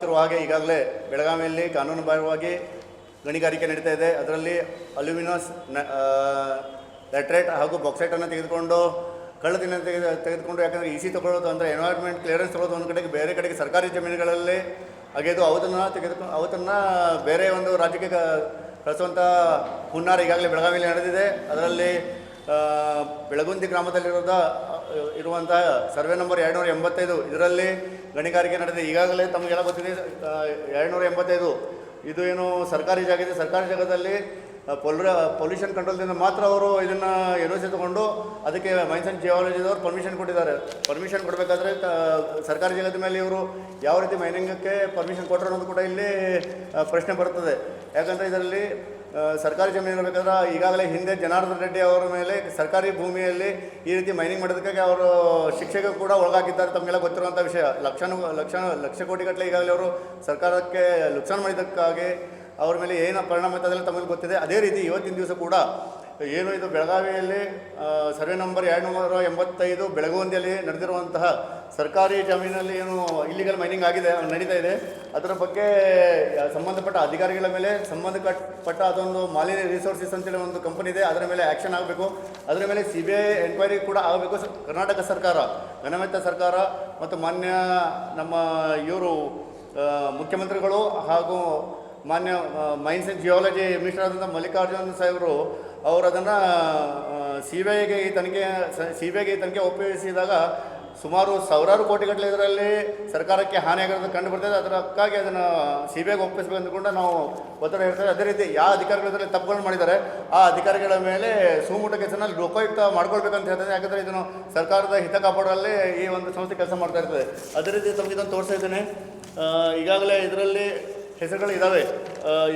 ಹಾಗೆ ಈಗಾಗಲೇ ಬೆಳಗಾವಿಯಲ್ಲಿ ಕಾನೂನುಬಾಹಿರವಾಗಿ ಗಣಿಗಾರಿಕೆ ನಡೀತಾ ಇದೆ. ಅದರಲ್ಲಿ ಅಲ್ಯೂಮಿನಿಯಸ್ ಲ್ಯಾಟ್ರೇಟ್ ಹಾಗೂ ಬಾಕ್ಸೈಟನ್ನು ತೆಗೆದುಕೊಂಡು ಕಳ್ಳದಿನ ತೆಗೆದುಕೊಂಡು ಯಾಕಂದರೆ ಇ ಸಿ ತೊಗೊಳ್ಳೋದು ಅಂದರೆ ಎನ್ವೈರ್ಮೆಂಟ್ ಕ್ಲಿಯರೆನ್ಸ್ ತೊಗೊಳ್ಳೋದು ಒಂದು ಕಡೆಗೆ, ಬೇರೆ ಕಡೆಗೆ ಸರ್ಕಾರಿ ಜಮೀನುಗಳಲ್ಲಿ ಅಗೆದು ಅವತ್ತನ್ನು ಬೇರೆ ಒಂದು ರಾಜ್ಯಕ್ಕೆ ಕಳಿಸುವಂಥ ಹುನ್ನಾರ ಈಗಾಗಲೇ ಬೆಳಗಾವಿಯಲ್ಲಿ ನಡೆದಿದೆ. ಅದರಲ್ಲಿ ಬೆಳಗುಂದಿ ಇರುವಂಥ ಸರ್ವೆ ನಂಬರ್ 285 ಇದರಲ್ಲಿ ಗಣಿಗಾರಿಕೆ ನಡೆದಿದೆ. ಈಗಾಗಲೇ ತಮಗೆಲ್ಲ ಗೊತ್ತಿದೆ 285 ಇದು ಏನು ಸರ್ಕಾರಿ ಜಾಗ ಇದೆ. ಸರ್ಕಾರಿ ಜಾಗದಲ್ಲಿ ಪೊಲ್ಯೂಷನ್ ಕಂಟ್ರೋಲ್ದಿಂದ ಮಾತ್ರ ಅವರು ಇದನ್ನು ಎನ್ಒಸಿ ತಗೊಂಡು ಅದಕ್ಕೆ ಮೈನ್ಸ್ ಆ್ಯಂಡ್ ಜಿಯಾಲಜಿದವರು ಪರ್ಮಿಷನ್ ಕೊಟ್ಟಿದ್ದಾರೆ. ಪರ್ಮಿಷನ್ ಕೊಡಬೇಕಾದ್ರೆ ಸರ್ಕಾರಿ ಜಾಗದ ಮೇಲೆ ಇವರು ಯಾವ ರೀತಿ ಮೈನಿಂಗಕ್ಕೆ ಪರ್ಮಿಷನ್ ಕೊಟ್ಟರು ಅನ್ನೋದು ಕೂಡ ಇಲ್ಲಿ ಪ್ರಶ್ನೆ ಬರ್ತದೆ. ಯಾಕಂದರೆ ಇದರಲ್ಲಿ ಸರ್ಕಾರಿ ಜಮೀನು ಇರಬೇಕಾದ್ರೆ ಈಗಾಗಲೇ ಹಿಂದೆ ಜನಾರ್ದನ್ ರೆಡ್ಡಿ ಅವರ ಮೇಲೆ ಸರ್ಕಾರಿ ಭೂಮಿಯಲ್ಲಿ ಈ ರೀತಿ ಮೈನಿಂಗ್ ಮಾಡೋದಕ್ಕಾಗಿ ಅವರು ಶಿಕ್ಷೆಗೆ ಕೂಡ ಒಳಗಾಗಿದ್ದಾರೆ. ತಮಗೆಲ್ಲ ಗೊತ್ತಿರುವಂಥ ವಿಷಯ. ಲಕ್ಷ ಕೋಟಿಗಟ್ಟಲೆ ಈಗಾಗಲೇ ಅವರು ಸರ್ಕಾರಕ್ಕೆ ನುಕ್ಸಾನ್ ಮಾಡಿದ್ದಕ್ಕಾಗಿ ಅವ್ರ ಮೇಲೆ ಏನು ಪರಿಣಾಮ ಅದೆಲ್ಲ ತಮಗೆ ಗೊತ್ತಿದೆ. ಅದೇ ರೀತಿ ಇವತ್ತಿನ ದಿವಸ ಕೂಡ ಏನು ಇದು ಬೆಳಗಾವಿಯಲ್ಲಿ ಸರ್ವೆ ನಂಬರ್ 285 ಬೆಳಗುಂದಿಯಲ್ಲಿ ನಡೆದಿರುವಂತಹ ಸರ್ಕಾರಿ ಜಮೀನಲ್ಲಿ ಏನು ಇಲ್ಲಿಗಲ್ ಮೈನಿಂಗ್ ನಡೀತಾ ಇದೆ, ಅದರ ಬಗ್ಗೆ ಸಂಬಂಧಪಟ್ಟ ಅಧಿಕಾರಿಗಳ ಮೇಲೆ ಸಂಬಂಧಪಟ್ಟ ಅದೊಂದು ಮಾಲಿನ್ಯ ರಿಸೋರ್ಸಸ್ ಅಂತೇಳಿ ಒಂದು ಕಂಪನಿ ಇದೆ, ಅದರ ಮೇಲೆ ಆ್ಯಕ್ಷನ್ ಆಗಬೇಕು. ಅದರ ಮೇಲೆ CBI ಎನ್ಕ್ವೈರಿ ಕೂಡ ಆಗಬೇಕು. ಕರ್ನಾಟಕ ಸರ್ಕಾರ, ಘನಮೆತ್ತ ಸರ್ಕಾರ ಮತ್ತು ಮಾನ್ಯ ನಮ್ಮ ಇವರು ಮುಖ್ಯಮಂತ್ರಿಗಳು ಹಾಗೂ ಮಾನ್ಯ ಮೈನ್ಸ್ ಆ್ಯಂಡ್ ಜಿಯಾಲಜಿ ಮಿನಿಸ್ಟರ್ ಆದಂಥ ಮಲ್ಲಿಕಾರ್ಜುನ್ ಸಾಹೇಬರು ಅವರು ಅದನ್ನು CBIಗೆ ಈ ತನಿಖೆ ಒಪ್ಪಿಸಿದಾಗ ಸುಮಾರು ಸಾವಿರಾರು ಕೋಟಿಗಟ್ಟಲೆ ಇದರಲ್ಲಿ ಸರ್ಕಾರಕ್ಕೆ ಹಾನಿಯಾಗಿರೋದು ಕಂಡು ಬರ್ತದೆ. ಅದಕ್ಕಾಗಿ ಅದನ್ನು CBIಗೆ ಒಪ್ಪಿಸಬೇಕು ಅಂದುಕೊಂಡು ನಾವು ಒತ್ತಡ ಇರ್ತೇವೆ. ಅದೇ ರೀತಿ ಯಾವ ಅಧಿಕಾರಿಗಳು ಇದರಲ್ಲಿ ತಪ್ಪುಗಳು ಮಾಡಿದ್ದಾರೆ ಆ ಅಧಿಕಾರಿಗಳ ಮೇಲೆ ಸುಮೂಟ ಕೇಸನ್ನು ಲೋಕಾಯುಕ್ತ ಮಾಡ್ಕೊಳ್ಬೇಕಂತ ಹೇಳ್ತದೆ. ಯಾಕಂದರೆ ಇದನ್ನು ಸರ್ಕಾರದ ಹಿತ ಕಾಪಾಡುವಲ್ಲಿ ಈ ಒಂದು ಸಂಸ್ಥೆ ಕೆಲಸ ಮಾಡ್ತಾ ಇರ್ತದೆ. ಅದೇ ರೀತಿ ತಮಗೆ ಇದನ್ನು ತೋರಿಸ್ತಾ ಇದ್ದೇನೆ. ಈಗಾಗಲೇ ಇದರಲ್ಲಿ ಹೆಸರುಗಳು ಇದ್ದಾವೆ.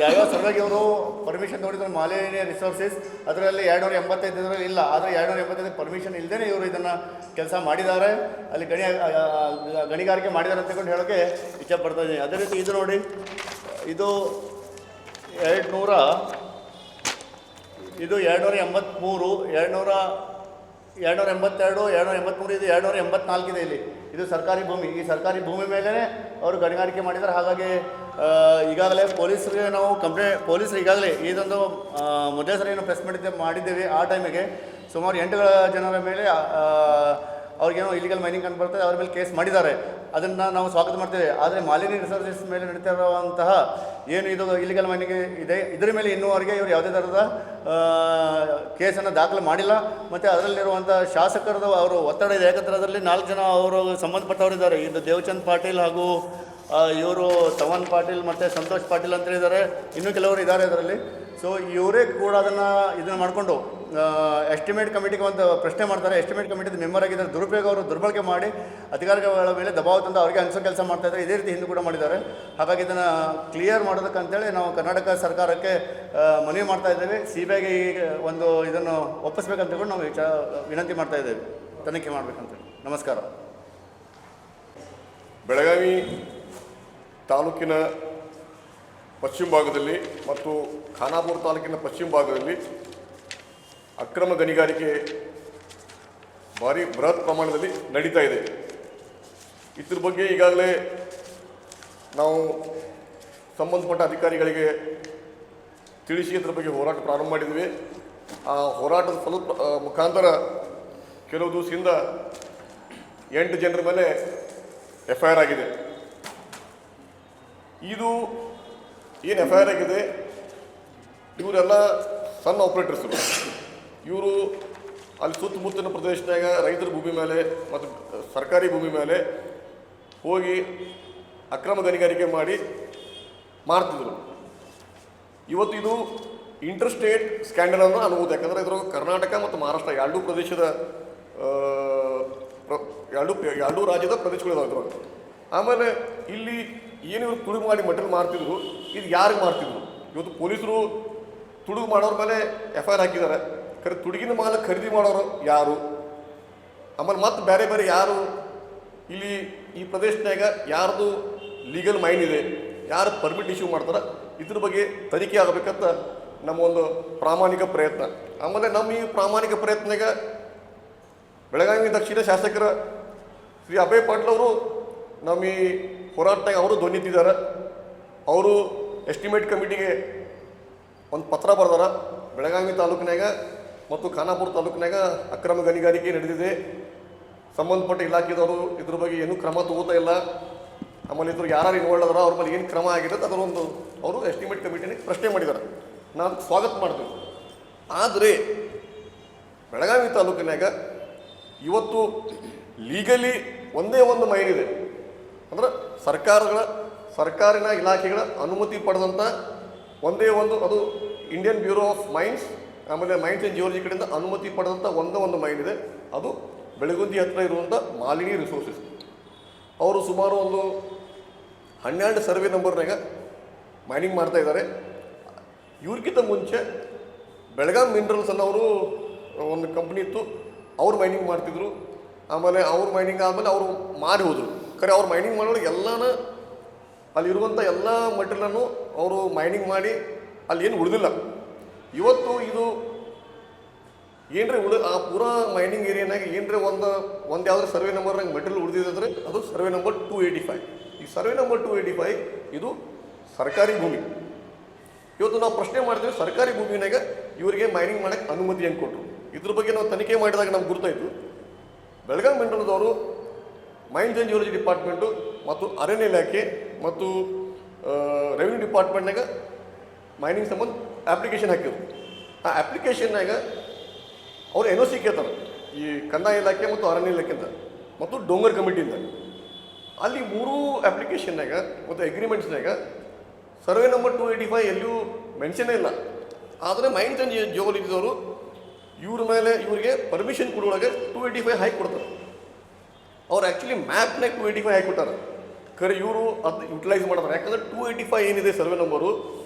ಯಾವ್ಯಾವ ಸರ್ವೆಗೆ ಅವರು ಪರ್ಮಿಷನ್ ತೊಗೊಂಡಿದ್ದಾರೆ ಮಾಲಿನ್ಯ ರಿಸೋರ್ಸಸ್, ಅದರಲ್ಲಿ 285 ಇದರಲ್ಲಿ ಇಲ್ಲ. ಆದರೆ 285 ಪರ್ಮಿಷನ್ ಇಲ್ಲದೇ ಇವರು ಇದನ್ನು ಕೆಲಸ ಮಾಡಿದ್ದಾರೆ, ಅಲ್ಲಿ ಗಣಿಗಾರಿಕೆ ಮಾಡಿದ್ದಾರೆ ಅಂತಕೊಂಡು ಹೇಳೋಕ್ಕೆ ಇಚ್ಛೆಪಡ್ತಾ ಇದ್ದೀನಿ. ಅದೇ ರೀತಿ ಇದು ನೋಡಿ, ಇದು 283, 282, 282, 283, ಇದು 284 ಇದೆ. ಇದು ಸರ್ಕಾರಿ ಭೂಮಿ. ಈ ಸರ್ಕಾರಿ ಭೂಮಿ ಮೇಲೇ ಅವರು ಗಣಿಗಾರಿಕೆ ಮಾಡಿದ್ದಾರೆ. ಹಾಗಾಗಿ ಈಗಾಗಲೇ ಪೊಲೀಸರಿಗೆ ನಾವು ಪೊಲೀಸರು ಈಗಾಗಲೇ ಇದೊಂದು ಮೊದಲೇ ಸರಿ ಏನು ಪ್ರೆಸ್ ಮಾಡಿದ್ದೇವೆ. ಆ ಟೈಮಿಗೆ ಸುಮಾರು 8 ಜನರ ಮೇಲೆ ಅವ್ರಿಗೇನೋ ಇಲ್ಲಿಗಲ್ ಮೈನಿಂಗ್ ಕಂಡು ಬರ್ತದೆ, ಅವ್ರ ಮೇಲೆ ಕೇಸ್ ಮಾಡಿದ್ದಾರೆ. ಅದನ್ನು ನಾವು ಸ್ವಾಗತ ಮಾಡ್ತೇವೆ. ಆದರೆ ಮಾಲಿನ್ಯ ರಿಸೋರ್ಸಸ್ ಮೇಲೆ ನಡೀತಾ ಇರುವಂತಹ ಏನು ಇದು ಇಲ್ಲಿಗಲ್ ಮೈನಿಂಗ್ ಇದೆ, ಇದರ ಮೇಲೆ ಇನ್ನೂವರೆಗೆ ಇವರು ಯಾವುದೇ ಥರದ ಕೇಸನ್ನು ದಾಖಲೆ ಮಾಡಿಲ್ಲ. ಮತ್ತು ಅದರಲ್ಲಿರುವಂಥ ಶಾಸಕರದು ಅವರು ಒತ್ತಡ ಇದೆ. ಯಾಕಂದರೆ ಅದರಲ್ಲಿ 4 ಜನ ಅವರು ಸಂಬಂಧಪಟ್ಟವರಿದ್ದಾರೆ. ಇದು ದೇವಚಂದ್ ಪಾಟೀಲ್ ಹಾಗೂ ಇವರು ತವನ್ ಪಾಟೀಲ್ ಮತ್ತು ಸಂತೋಷ್ ಪಾಟೀಲ್ ಅಂತ ಹೇಳಿದ್ದಾರೆ. ಇನ್ನೂ ಕೆಲವರು ಇದ್ದಾರೆ ಅದರಲ್ಲಿ. ಸೊ ಇವರೇ ಕೂಡ ಇದನ್ನು ಮಾಡಿಕೊಂಡು ಎಸ್ಟಿಮೇಟ್ ಕಮಿಟಿಗೆ ಒಂದು ಪ್ರಶ್ನೆ ಮಾಡ್ತಾರೆ. ಎಸ್ಟಿಮೇಟ್ ಕಮಿಟಿದ ಮೆಂಬರ್ ಆಗಿದ್ದಾರೆ. ಅವರು ದುರ್ಬಳಕೆ ಮಾಡಿ ಅಧಿಕಾರಿಗಳ ಮೇಲೆ ದಬಾವ ತಂದು ಅವರಿಗೆ ಅನಿಸೋ ಕೆಲಸ ಮಾಡ್ತಾಯಿದ್ದಾರೆ. ಇದೇ ರೀತಿ ಹಿಂದೆ ಕೂಡ ಮಾಡಿದ್ದಾರೆ. ಹಾಗಾಗಿ ಇದನ್ನು ಕ್ಲಿಯರ್ ಮಾಡೋದಕ್ಕಂತೇಳಿ ನಾವು ಕರ್ನಾಟಕ ಸರ್ಕಾರಕ್ಕೆ ಮನವಿ ಮಾಡ್ತಾ ಇದ್ದೇವೆ. CBIಗೆ ಒಂದು ಇದನ್ನು ಒಪ್ಪಿಸ್ಬೇಕಂತೇಳಿ ನಾವು ವಿನಂತಿ ಮಾಡ್ತಾ ಇದ್ದೇವೆ, ತನಿಖೆ ಮಾಡಬೇಕಂತೇಳಿ. ನಮಸ್ಕಾರ. ಬೆಳಗಾವಿ ತಾಲೂಕಿನ ಪಶ್ಚಿಮ ಭಾಗದಲ್ಲಿ ಮತ್ತು ಖಾನಾಪುರ ತಾಲೂಕಿನ ಪಶ್ಚಿಮ ಭಾಗದಲ್ಲಿ ಅಕ್ರಮ ಗಣಿಗಾರಿಕೆ ಭಾರಿ ಬೃಹತ್ ಪ್ರಮಾಣದಲ್ಲಿ ನಡೀತಾ ಇದೆ. ಇದ್ರ ಬಗ್ಗೆ ಈಗಾಗಲೇ ನಾವು ಸಂಬಂಧಪಟ್ಟ ಅಧಿಕಾರಿಗಳಿಗೆ ತಿಳಿಸಿ ಇದ್ರ ಬಗ್ಗೆ ಹೋರಾಟ ಪ್ರಾರಂಭ ಮಾಡಿದ್ವಿ. ಆ ಹೋರಾಟದ ಮುಖಾಂತರ ಕೆಲವು ದಿವಸದಿಂದ 8 ಜನರ ಮೇಲೆ FIR ಆಗಿದೆ. ಇದು ಏನು FIR ಆಗಿದೆ, ಇವರೆಲ್ಲ ಸಣ್ಣ ಆಪ್ರೇಟರ್ಸು. ಇವರು ಅಲ್ಲಿ ಸುತ್ತಮುತ್ತಲಿನ ಪ್ರದೇಶದಾಗ ರೈತರ ಭೂಮಿ ಮೇಲೆ ಮತ್ತು ಸರ್ಕಾರಿ ಭೂಮಿ ಮೇಲೆ ಹೋಗಿ ಅಕ್ರಮ ಗಣಿಗಾರಿಕೆ ಮಾಡ್ತಿದ್ರು. ಇವತ್ತು ಇದು ಇಂಟರ್ ಸ್ಟೇಟ್ ಸ್ಕ್ಯಾಂಡಲ್ ಅನ್ನು ಅನ್ಬೋದು. ಯಾಕಂದರೆ ಇದ್ರ ಕರ್ನಾಟಕ ಮತ್ತು ಮಹಾರಾಷ್ಟ್ರ ಎರಡೂ ರಾಜ್ಯದ ಪ್ರದೇಶಗಳಿದಾವೆ. ಆಮೇಲೆ ಇಲ್ಲಿ ಏನು ಇವರು ತುಡುಗು ಮಾಡಿ ಮಟೀರಿಯಲ್ ಮಾಡ್ತಿದ್ರು, ಇದು ಯಾರಿಗೆ ಮಾಡ್ತಿದ್ರು? ಇವತ್ತು ಪೊಲೀಸರು ತುಡುಗು ಮಾಡೋರ ಮೇಲೆ FIR ಹಾಕಿದ್ದಾರೆ. ತುಡುಗಿನ ಮಾಲ ಖರೀದಿ ಮಾಡೋರು ಯಾರು? ಆಮೇಲೆ ಮತ್ತೆ ಬೇರೆ ಯಾರು ಇಲ್ಲಿ ಈ ಪ್ರದೇಶದಾಗ ಯಾರ್ದು ಲೀಗಲ್ ಮೈನ್ ಇದೆ, ಯಾರು ಪರ್ಮಿಟ್ ಇಶ್ಯೂ ಮಾಡ್ತಾರೆ, ಇದ್ರ ಬಗ್ಗೆ ತನಿಖೆ ಆಗಬೇಕಂತ ನಮ್ಮ ಒಂದು ಪ್ರಾಮಾಣಿಕ ಪ್ರಯತ್ನ. ಆಮೇಲೆ ನಮ್ಮ ಈ ಪ್ರಾಮಾಣಿಕ ಪ್ರಯತ್ನಗ ಬೆಳಗಾವಿ ದಕ್ಷಿಣ ಶಾಸಕರ ಶ್ರೀ ಅಭಯ್ ಪಾಟೀಲ್ ಅವರು ನಮ್ಮ ಈ ಹೋರಾಟದಾಗ ಅವರು ಧ್ವನಿ ಎತ್ತಿದ್ದಾರೆ. ಅವರು ಎಸ್ಟಿಮೇಟ್ ಕಮಿಟಿಗೆ ಒಂದು ಪತ್ರ ಬರೆದಾರ. ಬೆಳಗಾವಿ ತಾಲೂಕಿನಾಗ ಮತ್ತು ಖಾನಾಪುರ ತಾಲೂಕಿನಾಗ ಅಕ್ರಮ ಗಣಿಗಾರಿಕೆ ನಡೆದಿದೆ, ಸಂಬಂಧಪಟ್ಟ ಇಲಾಖೆದವರು ಇದ್ರ ಬಗ್ಗೆ ಏನೂ ಕ್ರಮ ತಗೋತಾ ಇಲ್ಲ, ಆಮೇಲೆ ಇದ್ರ ಯಾರು ಇನ್ವಾಲ್ವ್ ಅದಾರ ಅವ್ರ ಮೇಲೆ ಏನು ಕ್ರಮ ಆಗಿದೆ ಅದರೊಂದು ಅವರು ಎಸ್ಟಿಮೇಟ್ ಕಮಿಟಿನ ಪ್ರಶ್ನೆ ಮಾಡಿದ್ದಾರೆ. ನಾನು ಸ್ವಾಗತ ಮಾಡ್ತೀನಿ. ಆದರೆ ಬೆಳಗಾವಿ ತಾಲೂಕಿನಾಗ ಇವತ್ತು ಲೀಗಲಿ ಒಂದೇ ಒಂದು ಮೈನ್ ಇದೆ, ಅಂದ್ರೆ ಸರ್ಕಾರಿನ ಇಲಾಖೆಗಳ ಅನುಮತಿ ಪಡೆದಂಥ ಒಂದೇ ಒಂದು, ಅದು ಇಂಡಿಯನ್ ಬ್ಯೂರೋ ಆಫ್ ಮೈನ್ಸ್ ಆಮೇಲೆ ಮೈನ್ಸ್ ಆ್ಯಂಡ್ ಜಿಯೋಲಜಿ ಕಡೆಯಿಂದ ಅನುಮತಿ ಪಡೆದಂಥ ಒಂದೇ ಒಂದು ಮೈನ್ ಇದೆ. ಅದು ಬೆಳಗುಂದಿ ಹತ್ತಿರ ಇರುವಂಥ ಮಾಲಿನಿ ರಿಸೋರ್ಸಸ್. ಅವರು ಸುಮಾರು ಒಂದು 12 ಸರ್ವೆ ನಂಬರ್ನಾಗ ಮೈನಿಂಗ್ ಮಾಡ್ತಾಯಿದ್ದಾರೆ. ಇವ್ರಿಗಿಂತ ಮುಂಚೆ ಬೆಳಗಾಂ ಮಿನರಲ್ಸ್ ಅನ್ನೋರು ಒಂದು ಕಂಪ್ನಿ ಇತ್ತು, ಅವ್ರು ಮೈನಿಂಗ್ ಮಾಡ್ತಿದ್ರು. ಆಮೇಲೆ ಅವ್ರ ಮೈನಿಂಗ್ ಆದಮೇಲೆ ಅವರು ಮಾರಿ ಹೋದರು. ಖರೆ ಅವ್ರು ಮೈನಿಂಗ್ ಮಾಡೋಳು ಎಲ್ಲನ ಅಲ್ಲಿರುವಂಥ ಎಲ್ಲ ಮಟೀರಿಯಲನ್ನು ಅವರು ಮೈನಿಂಗ್ ಮಾಡಿ ಅಲ್ಲಿ ಏನು ಉಳಿದಿಲ್ಲ. ಇವತ್ತು ಇದು ಏನರೇ ಆ ಪೂರಾ ಮೈನಿಂಗ್ ಏರಿಯಾನಾಗ ಏನರೇ ಒಂದು ಯಾವುದೇ ಸರ್ವೆ ನಂಬರ್ನಾಗ ಮೆಟೀರಿಯಲ್ ಉಳಿದಿದ್ರೆ ಅದು ಸರ್ವೆ ನಂಬರ್ 285. ಈ ಸರ್ವೆ ನಂಬರ್ 285 ಇದು ಸರ್ಕಾರಿ ಭೂಮಿ. ಇವತ್ತು ನಾವು ಪ್ರಶ್ನೆ ಮಾಡ್ತೀವಿ, ಸರ್ಕಾರಿ ಭೂಮಿನಾಗ ಇವರಿಗೆ ಮೈನಿಂಗ್ ಮಾಡೋಕ್ಕೆ ಅನುಮತಿ ಹೆಂಗೆ ಕೊಟ್ಟರು? ಇದ್ರ ಬಗ್ಗೆ ನಾವು ತನಿಖೆ ಮಾಡಿದಾಗ ನಮ್ಗೆ ಗುರ್ತಾಯಿತು, ಬೆಳಗಾಂ ಮಿನರಲ್ದವರು ಮೈನ್ಸ್ ಆ್ಯಂಡ್ ಜಿಯೋಲಜಿ ಡಿಪಾರ್ಟ್ಮೆಂಟು ಮತ್ತು ಅರಣ್ಯ ಇಲಾಖೆ ಮತ್ತು ರೆವಿನ್ಯೂ ಡಿಪಾರ್ಟ್ಮೆಂಟ್ನಾಗ ಮೈನಿಂಗ್ ಸಂಬಂಧ ಅಪ್ಲಿಕೇಶನ್ ಹಾಕಿದ್ರು. ಆ ಅಪ್ಲಿಕೇಶನ್ನಾಗ ಅವ್ರು NOC ಕೇಳ್ತಾರೆ, ಈ ಕಂದಾಯ ಇಲಾಖೆ ಮತ್ತು ಅರಣ್ಯ ಇಲಾಖೆಯಿಂದ ಮತ್ತು ಡೋಂಗರ್ ಕಮಿಟಿಯಿಂದ. ಅಲ್ಲಿ 3 ಅಪ್ಲಿಕೇಶನ್ನಾಗ ಮತ್ತು ಅಗ್ರಿಮೆಂಟ್ಸ್ನಾಗ ಸರ್ವೆ ನಂಬರ್ 285 ಎಲ್ಲಿಯೂ ಮೆನ್ಷನ್ನೇ ಇಲ್ಲ. ಆದರೆ ಮೈನ್ಸ್ ಆ್ಯಂಡ್ ಜಿಯೋಲಜಿದವರು ಇವರಿಗೆ ಪರ್ಮಿಷನ್ ಕೊಡುವಾಗ 285 ಹಾಕಿ ಕೊಡ್ತಾರೆ. ಅವ್ರು ಆ್ಯಕ್ಚುಲಿ ಮ್ಯಾಪ್ನಾಗ 285 ಹಾಕಿ ಕೊಟ್ಟಾರೆ. ಖರೆ ಇವರು ಅದು ಯುಟಿಲೈಸ್ ಮಾಡ್ತಾರೆ. ಯಾಕಂದರೆ 285 ಏನಿದೆ ಸರ್ವೆ ನಂಬರು,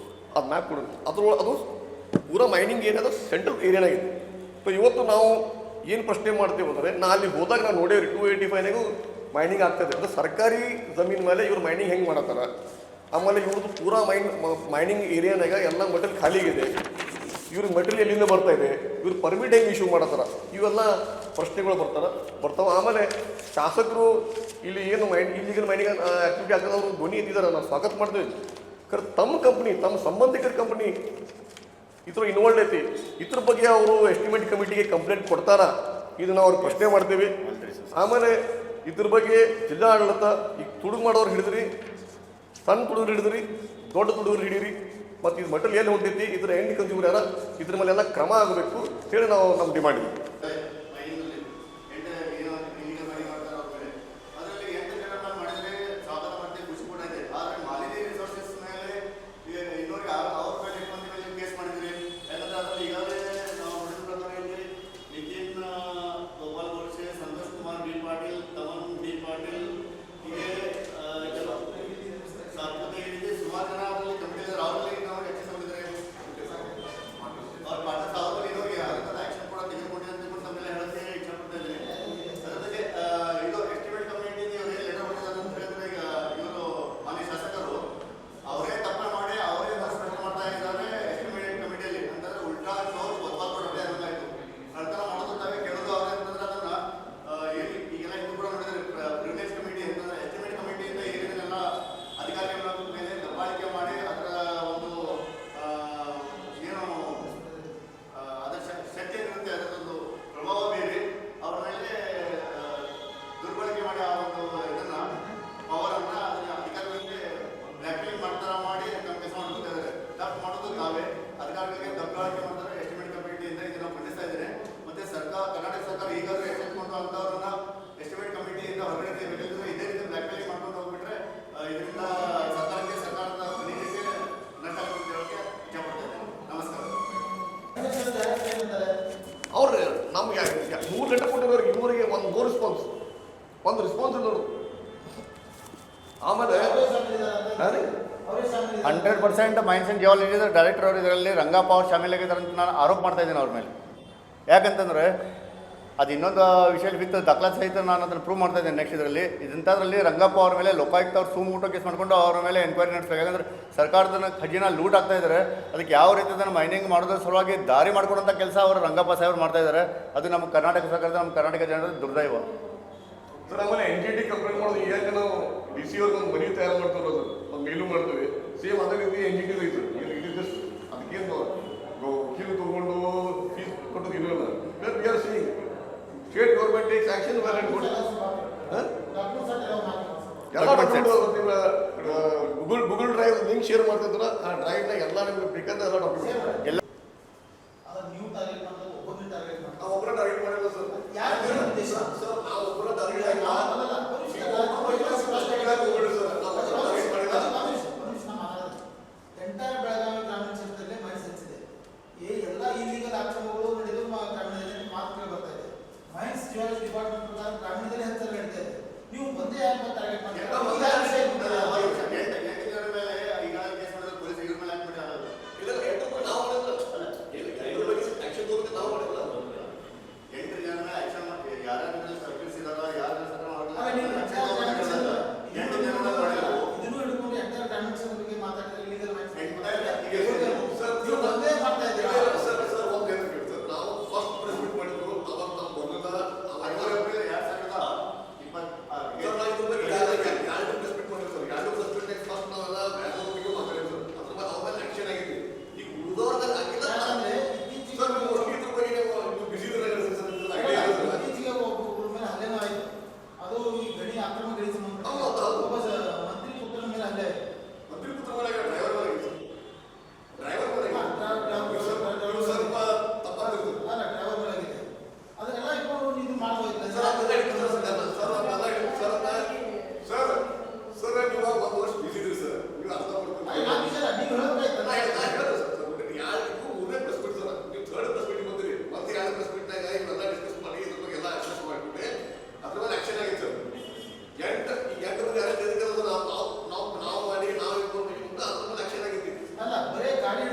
ಅದು ಮ್ಯಾಪ್ ಕೊಡೋದು ಅದು ಪೂರಾ ಮೈನಿಂಗ್ ಏನಿದೆ ಸೆಂಟ್ರಲ್ ಏರಿಯಾನಾಗಿದೆ. ಸೊ ಇವತ್ತು ನಾವು ಏನು ಪ್ರಶ್ನೆ ಮಾಡ್ತೀವಿ ಅಂದರೆ, ಅಲ್ಲಿ ಹೋದಾಗ ನಾವು ನೋಡೇವ್ರಿ 285ನಾಗೂ ಮೈನಿಂಗ್ ಆಗ್ತದೆ. ಅದು ಸರ್ಕಾರಿ ಜಮೀನು ಮೇಲೆ ಇವ್ರು ಮೈನಿಂಗ್ ಹೆಂಗೆ ಮಾಡತ್ತಾರ, ಆಮೇಲೆ ಇವ್ರದ್ದು ಪೂರಾ ಮೈನಿಂಗ್ ಏರಿಯಾನಾಗ ಎಲ್ಲ ಮಟೀರಿಯಲ್ ಖಾಲಿಗಿದೆ, ಇವ್ರಿಗೆ ಮಟೀರಿಯಲ್ ಎಲ್ಲಿಂದ ಬರ್ತಾ ಇದೆ, ಇವ್ರು ಪರ್ಮಿಟ್ ಹೆಂಗೆ ಇಶ್ಯೂ ಮಾಡತ್ತಾರ, ಇವೆಲ್ಲ ಪ್ರಶ್ನೆಗಳು ಬರ್ತಾವೆ. ಆಮೇಲೆ ಶಾಸಕರು ಇಲ್ಲಿ ಏನು ಇಲ್ಲಿಗಲ್ ಮೈನಿಂಗ್ ಆ್ಯಕ್ಟಿವಿಟಿ ಆಗ್ತದೆ ಅವರು ಧ್ವನಿ ಎತ್ತಿದ್ದಾರೆ, ನಾವು ಸ್ವಾಗತ ಮಾಡ್ತೀವಿ. ತಮ್ಮ ಕಂಪ್ನಿ, ತಮ್ಮ ಸಂಬಂಧಿಕರ ಕಂಪ್ನಿ ಇದ್ರ ಇನ್ವಾಲ್ವ್ ಐತಿ, ಇದ್ರ ಬಗ್ಗೆ ಅವರು ಎಸ್ಟಿಮೇಟ್ ಕಮಿಟಿಗೆ ಕಂಪ್ಲೇಂಟ್ ಕೊಡ್ತಾರ, ಇದನ್ನ ಅವ್ರು ಪ್ರಶ್ನೆ ಮಾಡ್ತೀವಿ. ಆಮೇಲೆ ಇದ್ರ ಬಗ್ಗೆ ಜಿಲ್ಲಾ ಆಡಳಿತ ಈಗ ತುಡುಗು ಮಾಡೋರು ಹಿಡಿದ್ರಿ, ಸಣ್ಣ ತುಡುಗರು ಹಿಡಿದ್ರಿ, ದೊಡ್ಡ ತುಡುಗರು ಹಿಡೀರಿ, ಮತ್ತು ಇದು ಮಟೀರಿಯಲ್ ಎಲ್ಲಿ ಹೊಂಟೈತಿ, ಇದ್ರ ಎಂಡ್ ಕನ್ಸ್ಯೂಮರ್ ಯಾರ, ಇದ್ರ ಮೇಲೆಲ್ಲ ಕ್ರಮ ಆಗಬೇಕು ಹೇಳಿ ನಾವು ನಮ್ಮ ಡಿಮಾಂಡ್ ಇದೆ. ಅವ್ರು ನಮ್ಗೆ 3 ಲೆಟರ್ ಕೊಟ್ಟಿರೋರಿಗೆ ಇವರಿಗೆ ಒಂದು ರೆಸ್ಪಾನ್ಸ್ ಇಲ್ಲ. ಆಮೇಲೆ 100% ಮೈನ್ಸ್ ಆ್ಯಂಡ್ ಜಿಯಾಲಜಿ ಡೈರೆಕ್ಟರ್ ಅವರು ಇದರಲ್ಲಿ ರಂಗಪ್ಪ ಅವ್ರು ಶಾಮೀಲಾಗಿದ್ದಾರೆ ಅಂತ ನಾನು ಆರೋಪ ಮಾಡ್ತಾ ಇದ್ದೀನಿ ಅವ್ರ ಮೇಲೆ. ಯಾಕಂತಂದರೆ ಅದು ಇನ್ನೊಂದು ವಿಷಯ ಬಿತ್ತು, ದಾಖಲಾತಿ ಸಹಿತ ನಾನು ಅದನ್ನು ಪ್ರೂವ್ ಮಾಡ್ತಾ ಇದ್ದೇನೆ. ನೆಕ್ಸ್ಟ್ ಇದರಲ್ಲಿ ಇಂಥದ್ರಲ್ಲಿ ರಂಗಪ್ಪ ಅವ್ರ ಮೇಲೆ ಲೋಕಾಯುಕ್ತ ಅವ್ರು ಸುಮೂಟೋ ಕೇಸ್ ಮಾಡಿಕೊಂಡು ಅವ್ರ ಮೇಲೆ ಎನ್ಕ್ವೈರಿ ನಡೆಸಬೇಕು. ಯಾಕಂದರೆ ಸರ್ಕಾರದ ಖಜಾನ ಲೂಟ್ ಆಗ್ತಾ ಇದ್ದಾರೆ. ಅದಕ್ಕೆ ಯಾವ ರೀತಿ ಅದನ್ನು ಮೈನಿಂಗ್ ಮಾಡೋದ್ರ ಸಲುವಾಗಿ ದಾರಿ ಮಾಡ್ಕೊಡೋಂಥ ಕೆಲಸ ಅವರು ರಂಗಪ್ಪ ಸಾಹೇಬ್ರು ಮಾಡ್ತಾ ಇದ್ದಾರೆ. ಅದು ನಮ್ಮ ಕರ್ನಾಟಕ ಸರ್ಕಾರದ, ನಮ್ಮ ಕರ್ನಾಟಕ ಜನರ ದುರ್ದೈವ. ಸರ್ ಆಮೇಲೆ NGT ಕಂಪ್ಲೇಂಟ್ ಮಾಡೋದು ಈಗ ನಾವು ಡಿ ಸಿ ಅವ್ರಿಗೆ ಒಂದು ಮನೆ ತಯಾರು ಮಾಡ್ತಾರೆ, ಅದು ಒಂದು ಮೇಲು ಮಾಡ್ತೀವಿ, ಸೇಮ್ ಅದೇ ರೀತಿ ಎಂಜಿನಿಯರ್ ಐತೆ. ಅದಕ್ಕೇನು ವಕೀಲು ತಗೊಂಡು ಫೀಸ್ ಕೊಟ್ಟೋದು ಇಲ್ಲ. We are seeing state government takes action well and good. ಎಲ್ಲ ಡಾಕ್ಯುಮೆಂಟ್ ನಿಮ್ಮ ಗೂಗಲ್ ಡ್ರೈವ್ ಲಿಂಕ್ ಶೇರ್ ಮಾಡ್ತಿದ್ರ, ಆ ಡ್ರೈವ್ನ ಎಲ್ಲ ನಿಮ್ಗೆ ಬೇಕಾದ ಎಲ್ಲ ಡಾಕ್ಯುಮೆಂಟ್